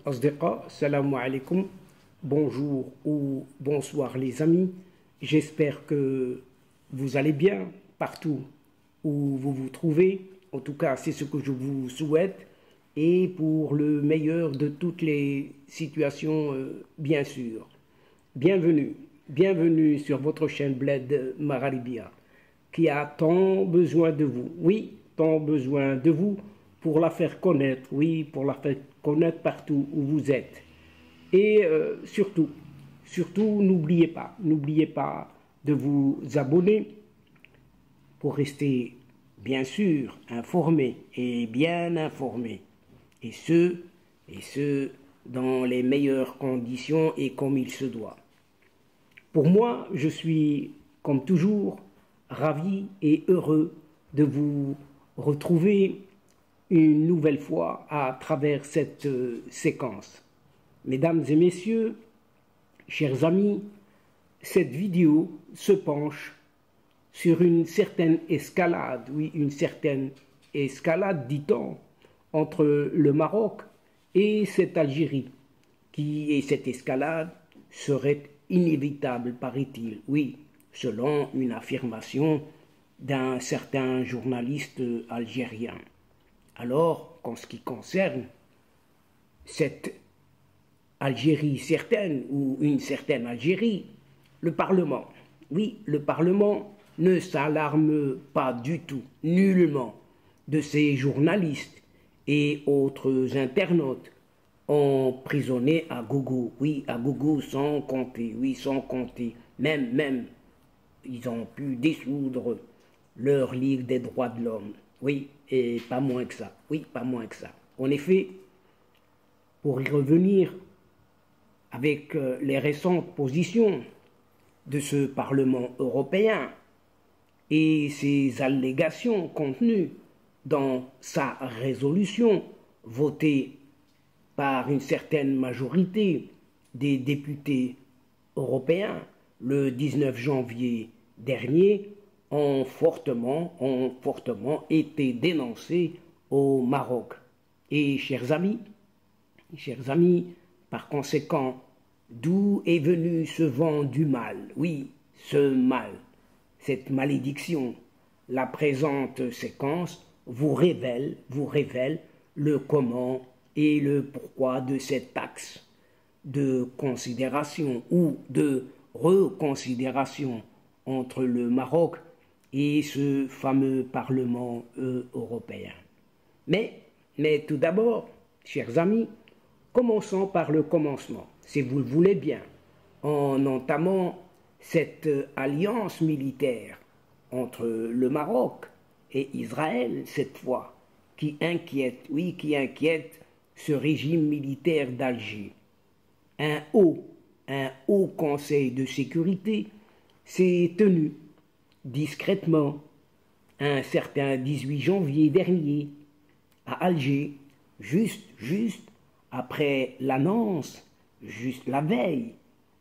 Asdiqa, salam alaikum, bonjour ou bonsoir les amis, j'espère que vous allez bien partout où vous vous trouvez, en tout cas c'est ce que je vous souhaite, et pour le meilleur de toutes les situations bien sûr. Bienvenue sur votre chaîne Bled Maralibia, qui a tant besoin de vous, oui, tant besoin de vous pour la faire connaître, oui, pour la faire connaître partout où vous êtes. Et surtout, n'oubliez pas de vous abonner pour rester, bien sûr, informé et bien informé. Et ce, dans les meilleures conditions et comme il se doit. Pour moi, je suis, comme toujours, ravi et heureux de vous retrouver une nouvelle fois à travers cette séquence. Mesdames et messieurs, chers amis, cette vidéo se penche sur une certaine escalade, oui, une certaine escalade, dit-on, entre le Maroc et cette Algérie, et cette escalade serait inévitable, paraît-il, oui, selon une affirmation d'un certain journaliste algérien. Alors, qu'en ce qui concerne cette Algérie certaine ou une certaine Algérie, le Parlement, oui, le Parlement ne s'alarme pas du tout, nullement, de ces journalistes et autres internautes emprisonnés à gogo, oui, à gogo sans compter, oui, sans compter, même, ils ont pu dissoudre leur Ligue des droits de l'homme. Oui, et pas moins que ça. Oui, pas moins que ça. En effet, pour y revenir avec les récentes positions de ce Parlement européen et ses allégations contenues dans sa résolution votée par une certaine majorité des députés européens le 19 janvier dernier, ont fortement été dénoncés au Maroc. Et chers amis, par conséquent, d'où est venu ce vent du mal? Oui, ce mal, cette malédiction. La présente séquence vous révèle le comment et le pourquoi de cet axe de considération ou de reconsidération entre le Maroc et ce fameux Parlement européen. Mais tout d'abord, chers amis, commençons par le commencement, si vous le voulez bien, en entamant cette alliance militaire entre le Maroc et Israël, cette fois, qui inquiète ce régime militaire d'Alger. Un haut conseil de sécurité s'est tenu discrètement un certain 18 janvier dernier à Alger, juste après l'annonce, juste la veille,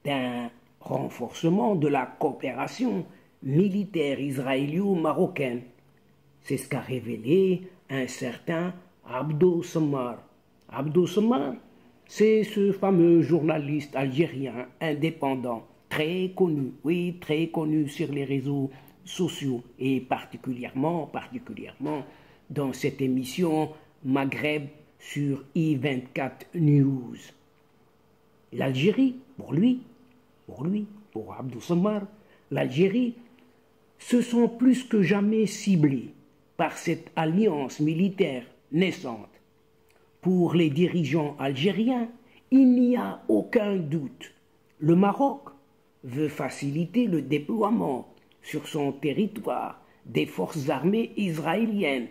d'un renforcement de la coopération militaire israélo-marocaine. C'est ce qu'a révélé un certain Abdo Samar. Abdo Samar, c'est ce fameux journaliste algérien indépendant, très connu, oui, très connu sur les réseaux sociaux et particulièrement dans cette émission Maghreb sur I24 News. L'Algérie, pour Abdou Samar, l'Algérie se sent plus que jamais ciblée par cette alliance militaire naissante. Pour les dirigeants algériens, il n'y a aucun doute. Le Maroc veut faciliter le déploiement sur son territoire des forces armées israéliennes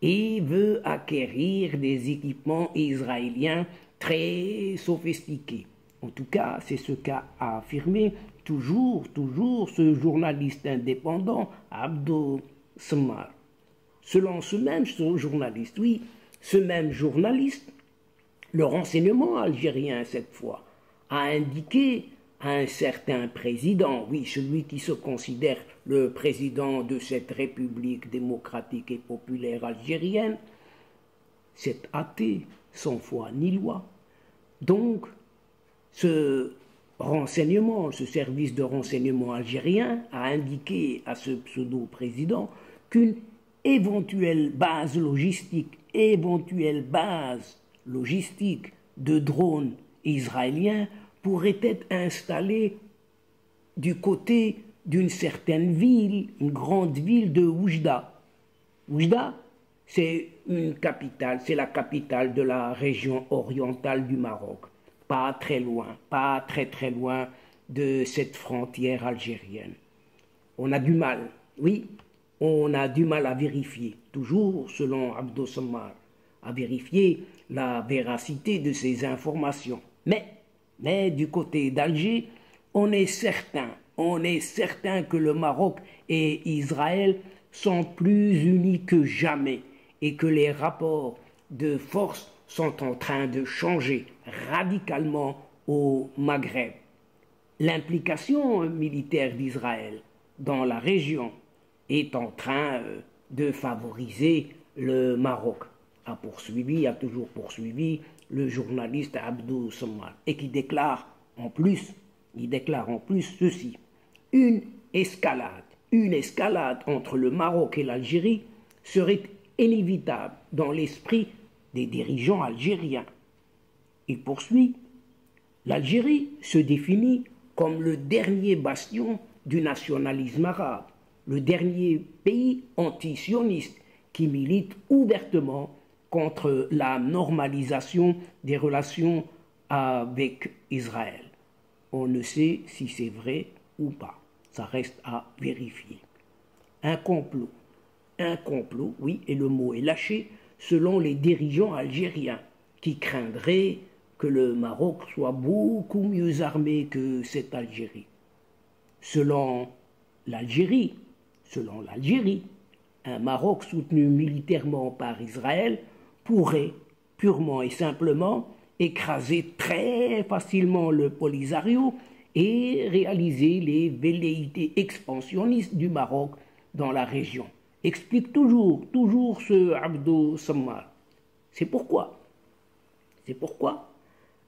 et veut acquérir des équipements israéliens très sophistiqués. En tout cas, c'est ce qu'a affirmé toujours ce journaliste indépendant, Abdo Samar. Selon ce même journaliste, oui, ce même journaliste, le renseignement algérien cette fois, a indiqué à un certain président, oui, celui qui se considère le président de cette République démocratique et populaire algérienne, cet athée sans foi ni loi, Donc, ce renseignement, ce service de renseignement algérien a indiqué à ce pseudo-président qu'une éventuelle base logistique de drones israéliens pourrait être installée du côté d'une certaine ville, une grande ville de Oujda. Oujda, c'est une capitale, c'est la capitale de la région orientale du Maroc, pas très loin de cette frontière algérienne. On a du mal, oui, on a du mal à vérifier, toujours selon Abdo Sammar, à vérifier la véracité de ces informations. Mais du côté d'Alger, on est certain que le Maroc et Israël sont plus unis que jamais et que les rapports de force sont en train de changer radicalement au Maghreb. L'implication militaire d'Israël dans la région est en train de favoriser le Maroc, a toujours poursuivi le journaliste Abdou Sammar, et qui déclare en plus ceci: une escalade entre le Maroc et l'Algérie serait inévitable dans l'esprit des dirigeants algériens. Il poursuit: l'Algérie se définit comme le dernier bastion du nationalisme arabe, le dernier pays anti-sioniste qui milite ouvertement contre la normalisation des relations avec Israël. On ne sait si c'est vrai ou pas. Ça reste à vérifier. Un complot, oui, et le mot est lâché, selon les dirigeants algériens, qui craindraient que le Maroc soit beaucoup mieux armé que cette Algérie. Selon l'Algérie, un Maroc soutenu militairement par Israël pourrait purement et simplement écraser très facilement le Polisario et réaliser les velléités expansionnistes du Maroc dans la région. Explique toujours ce Abdo Sammar. C'est pourquoi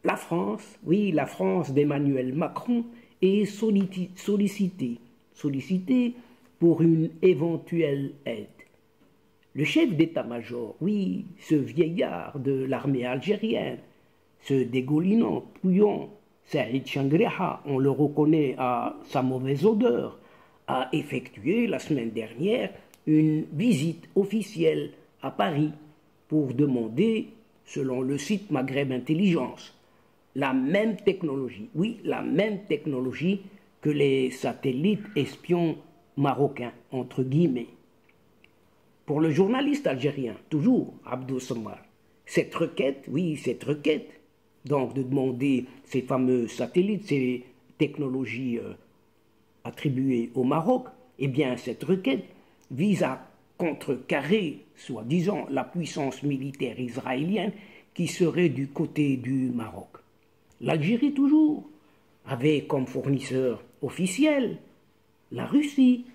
la France d'Emmanuel Macron est sollicitée pour une éventuelle aide. Le chef d'état-major, oui, ce vieillard de l'armée algérienne, ce dégoulinant, pouillon, Saïd Changreha, on le reconnaît à sa mauvaise odeur, a effectué la semaine dernière une visite officielle à Paris pour demander, selon le site Maghreb Intelligence, la même technologie que les satellites espions marocains, entre guillemets. Pour le journaliste algérien, toujours Abdou Sammar, cette requête, donc de demander ces fameux satellites, ces technologies attribuées au Maroc, eh bien cette requête vise à contrecarrer, soi-disant, la puissance militaire israélienne qui serait du côté du Maroc. L'Algérie, toujours, avait comme fournisseur officiel la Russie,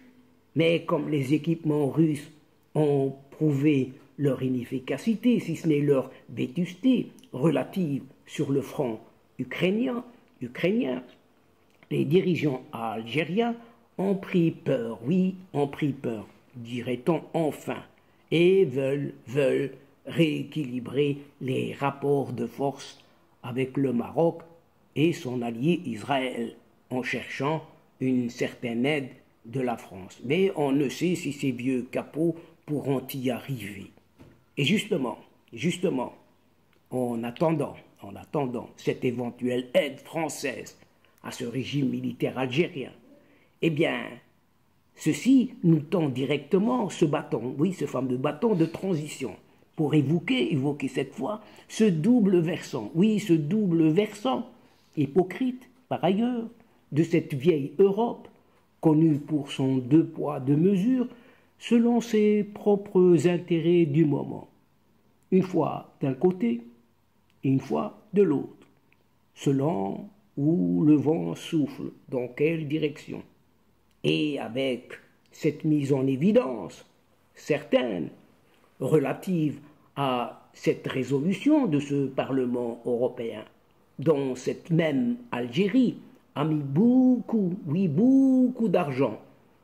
mais comme les équipements russes ont prouvé leur inefficacité, si ce n'est leur vétusté relative sur le front ukrainien, les dirigeants algériens ont pris peur, dirait-on enfin, et veulent rééquilibrer les rapports de force avec le Maroc et son allié Israël, en cherchant une certaine aide de la France. Mais on ne sait si ces vieux capots pourront y arriver. Et justement, en attendant cette éventuelle aide française à ce régime militaire algérien, eh bien, ceci nous tend directement ce bâton, ce fameux bâton de transition, pour évoquer cette fois ce double versant, hypocrite par ailleurs, de cette vieille Europe, connue pour son deux poids, deux mesures, selon ses propres intérêts du moment. Une fois d'un côté, et une fois de l'autre, selon où le vent souffle, dans quelle direction. Et avec cette mise en évidence certaine, relative à cette résolution de ce Parlement européen, dont cette même Algérie a mis beaucoup, oui, beaucoup d'argent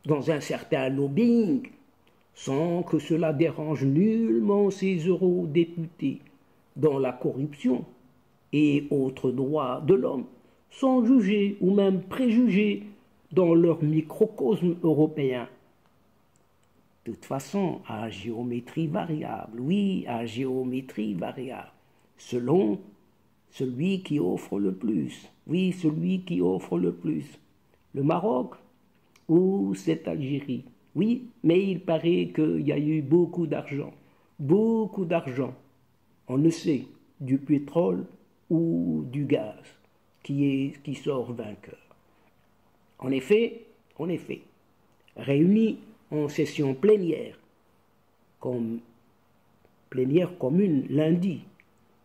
dans un certain lobbying, sans que cela dérange nullement ses eurodéputés, dont la corruption et autres droits de l'homme sont jugés ou même préjugés dans leur microcosme européen. De toute façon, à géométrie variable, oui, à géométrie variable, selon celui qui offre le plus, oui, celui qui offre le plus. Le Maroc ou cette Algérie, oui, mais il paraît qu'il y a eu beaucoup d'argent, on ne sait, du pétrole ou du gaz qui sort vainqueur. En effet, réunis en session plénière commune lundi,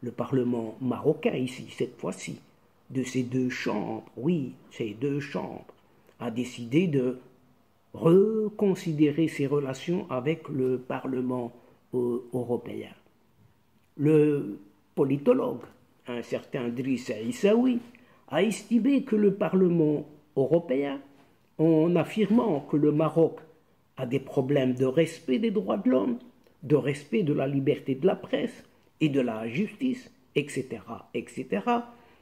le Parlement marocain ici, cette fois-ci, de ces deux chambres, oui, ces deux chambres, a décidé de reconsidérer ses relations avec le Parlement européen. Le politologue, un certain Driss Aissaoui, a estimé que le Parlement européen, en affirmant que le Maroc a des problèmes de respect des droits de l'homme, de respect de la liberté de la presse et de la justice, etc.,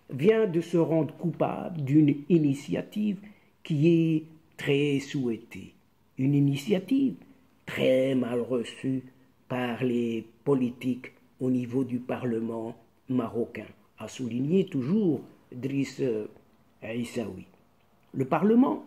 vient de se rendre coupable d'une initiative qui est très souhaitée. Une initiative très mal reçue par les politiques au niveau du Parlement marocain, a souligné toujours Driss Aissaoui. Le Parlement,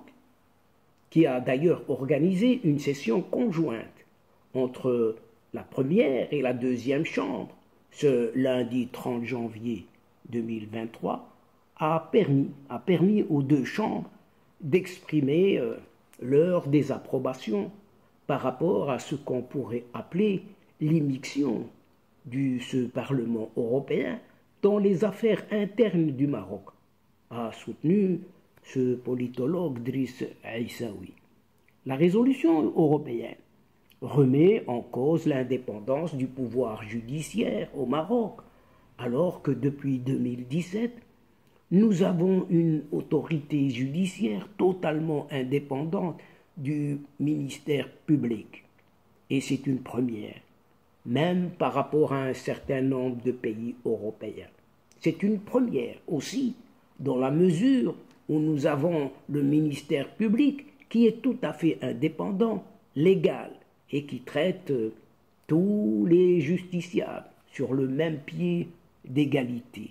qui a d'ailleurs organisé une session conjointe entre la première et la deuxième chambre ce lundi 30 janvier 2023, a permis aux deux chambres d'exprimer leur désapprobation par rapport à ce qu'on pourrait appeler l'immixtion de ce Parlement européen dans les affaires internes du Maroc, a soutenu ce politologue Driss Aissaoui. La résolution européenne remet en cause l'indépendance du pouvoir judiciaire au Maroc, alors que depuis 2017, nous avons une autorité judiciaire totalement indépendante du ministère public. Et c'est une première, même par rapport à un certain nombre de pays européens. C'est une première aussi, dans la mesure où nous avons le ministère public qui est tout à fait indépendant, légal, et qui traite tous les justiciables sur le même pied d'égalité.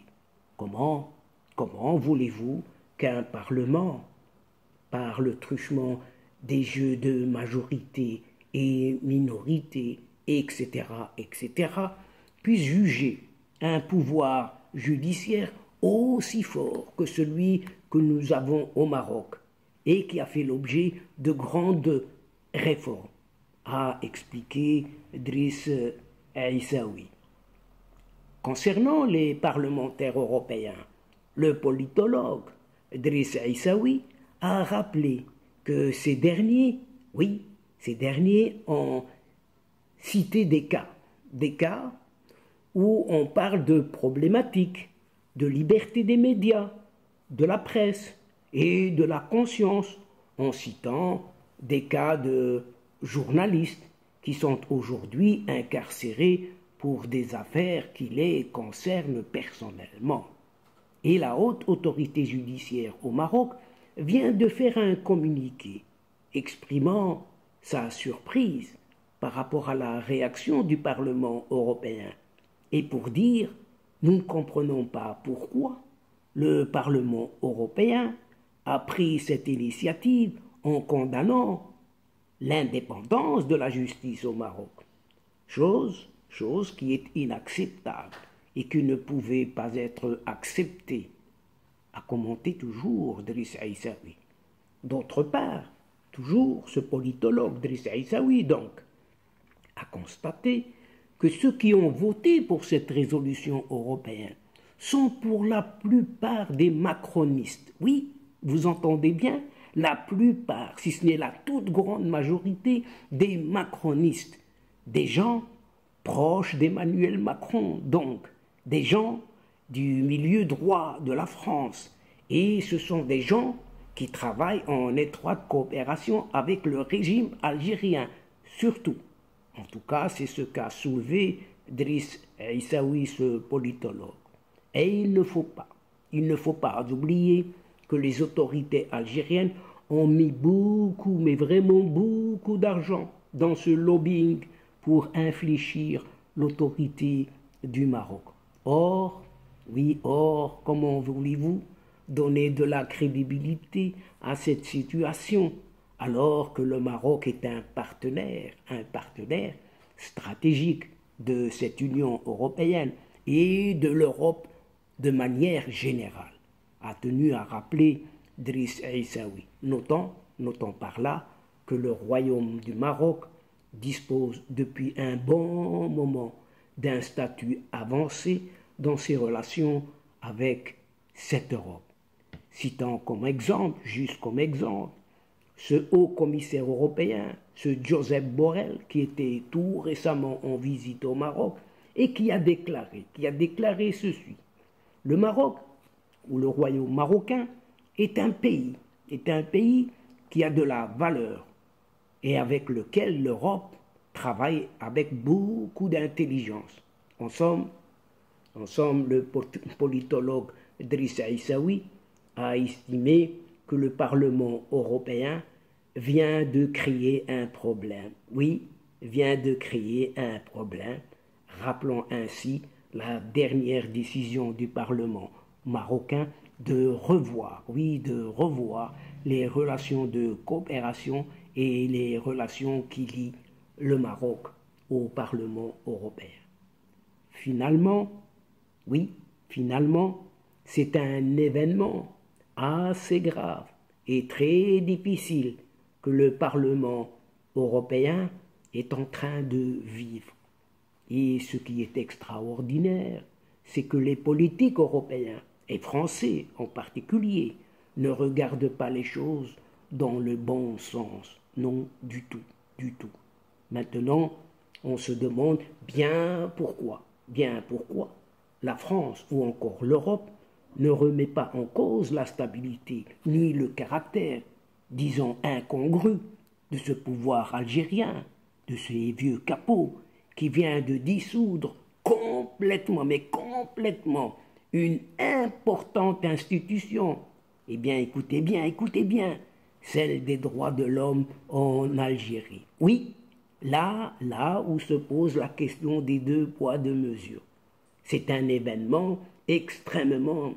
Comment voulez-vous qu'un Parlement, par le truchement des jeux de majorité et minorité, etc., puisse juger un pouvoir judiciaire aussi fort que celui que nous avons au Maroc et qui a fait l'objet de grandes réformes, a expliqué Driss Aissaoui. Concernant les parlementaires européens, le politologue Driss Aissaoui a rappelé que ces derniers ont cité des cas où on parle de problématiques de liberté des médias, de la presse et de la conscience, en citant des cas de journalistes qui sont aujourd'hui incarcérés pour des affaires qui les concernent personnellement. Et la haute autorité judiciaire au Maroc vient de faire un communiqué exprimant sa surprise par rapport à la réaction du Parlement européen et pour dire « nous ne comprenons pas pourquoi le Parlement européen a pris cette initiative en condamnant l'indépendance de la justice au Maroc, chose qui est inacceptable et qui ne pouvait pas être acceptée, a commenté toujours Driss Aissaoui. D'autre part, toujours ce politologue Driss Aissaoui donc a constaté que ceux qui ont voté pour cette résolution européenne sont pour la plupart des macronistes. Oui, vous entendez bien, la plupart, si ce n'est la toute grande majorité des macronistes, des gens proches d'Emmanuel Macron, donc des gens du milieu droit de la France. Et ce sont des gens qui travaillent en étroite coopération avec le régime algérien, surtout. En tout cas, c'est ce qu'a soulevé Driss Aissaoui, ce politologue. Et il ne faut pas oublier que les autorités algériennes ont mis beaucoup, mais vraiment beaucoup d'argent dans ce lobbying pour infléchir l'autorité du Maroc. Or, comment voulez-vous donner de la crédibilité à cette situation alors que le Maroc est un partenaire stratégique de cette Union européenne et de l'Europe de manière générale, a tenu à rappeler Driss Aissaoui. Notons par là que le Royaume du Maroc dispose depuis un bon moment d'un statut avancé dans ses relations avec cette Europe. Citant juste comme exemple, ce haut commissaire européen, ce Joseph Borrell, qui était tout récemment en visite au Maroc et qui a déclaré ceci. Le Maroc, ou le royaume marocain, est un pays qui a de la valeur et avec lequel l'Europe travaille avec beaucoup d'intelligence. En somme, le politologue Driss Aissaoui a estimé que le Parlement européen vient de créer un problème. Oui, vient de créer un problème. Rappelons ainsi la dernière décision du Parlement marocain de revoir les relations de coopération et les relations qui lient le Maroc au Parlement européen. Finalement, c'est un événement assez grave et très difficile que le Parlement européen est en train de vivre. Et ce qui est extraordinaire, c'est que les politiques européens, et français en particulier, ne regardent pas les choses dans le bon sens. Non, du tout. Maintenant, on se demande bien pourquoi la France ou encore l'Europe ne remet pas en cause la stabilité ni le caractère, disons, incongru de ce pouvoir algérien, de ces vieux capots qui vient de dissoudre complètement une importante institution. Eh bien, écoutez bien, celle des droits de l'homme en Algérie. Oui, là où se pose la question des 2 poids 2 mesures. C'est un événement extrêmement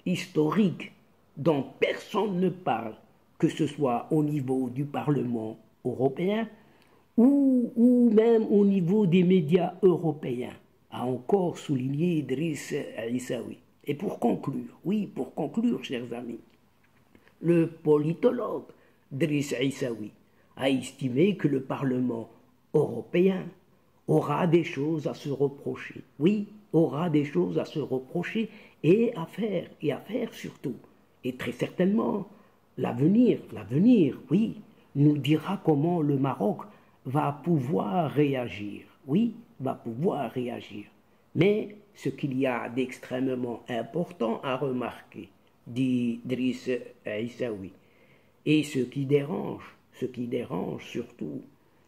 historique dont personne ne parle, que ce soit au niveau du Parlement européen ou même au niveau des médias européens, a encore souligné Driss Aissaoui. Et pour conclure, chers amis, le politologue Driss Aissaoui a estimé que le Parlement européen aura des choses à se reprocher. Oui, aura des choses à se reprocher et à faire surtout. Et très certainement, l'avenir, nous dira comment le Maroc va pouvoir réagir. Oui, va pouvoir réagir. Mais ce qu'il y a d'extrêmement important à remarquer, dit Driss Aissaoui, et ce qui dérange surtout,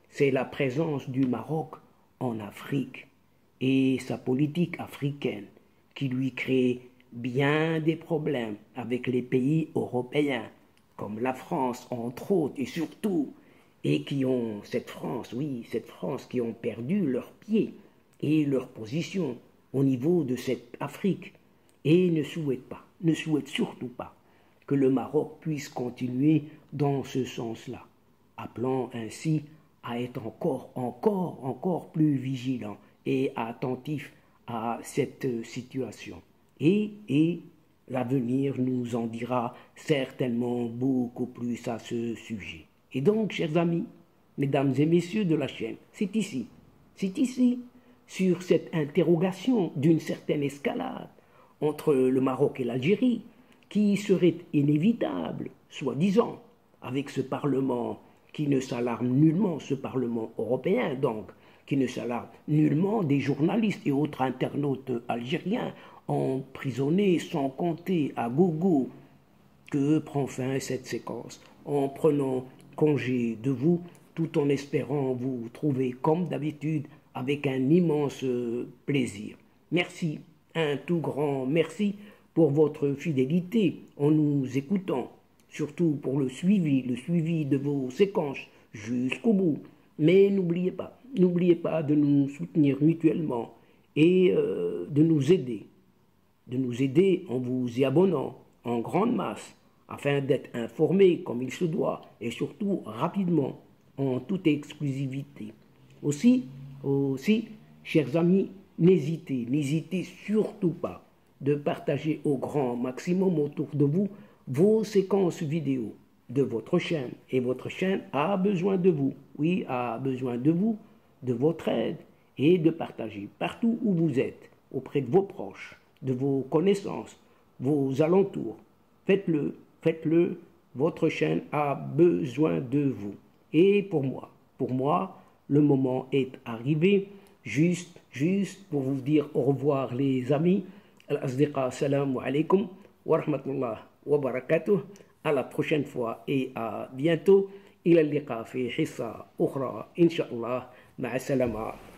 c'est la présence du Maroc en Afrique et sa politique africaine qui lui crée bien des problèmes avec les pays européens, comme la France entre autres et surtout, et qui ont cette France qui ont perdu leur pied et leur position au niveau de cette Afrique et ne souhaitent surtout pas que le Maroc puisse continuer dans ce sens-là, appelant ainsi à être encore plus vigilant et attentif à cette situation. Et l'avenir nous en dira certainement beaucoup plus à ce sujet. Et donc, chers amis, mesdames et messieurs de la chaîne, c'est ici, sur cette interrogation d'une certaine escalade entre le Maroc et l'Algérie, qui serait inévitable, soi-disant, avec ce Parlement qui ne s'alarme nullement, ce Parlement européen donc, qui ne s'alarme nullement des journalistes et autres internautes algériens emprisonnés sans compter à gogo. Que prend fin cette séquence en prenant congé de vous, tout en espérant vous trouver comme d'habitude avec un immense plaisir. Merci, un tout grand merci pour votre fidélité en nous écoutant, surtout pour le suivi de vos séquences jusqu'au bout. Mais n'oubliez pas de nous soutenir mutuellement et de nous aider en vous y abonnant en grande masse, afin d'être informé comme il se doit et surtout rapidement, en toute exclusivité. Aussi, chers amis, n'hésitez surtout pas de partager au grand maximum autour de vous vos séquences vidéo de votre chaîne. Et votre chaîne a besoin de vous, oui, a besoin de vous, de votre aide et de partager partout où vous êtes, auprès de vos proches, de vos connaissances, vos alentours. Faites-le, votre chaîne a besoin de vous. Et pour moi, le moment est arrivé, juste pour vous dire au revoir les amis. Al-Asdiqa, salam alaikum wa rahmatullah wa barakatuh. À la prochaine fois et à bientôt. إلى اللقاء في حصة أخرى إن شاء الله. مع السلامة.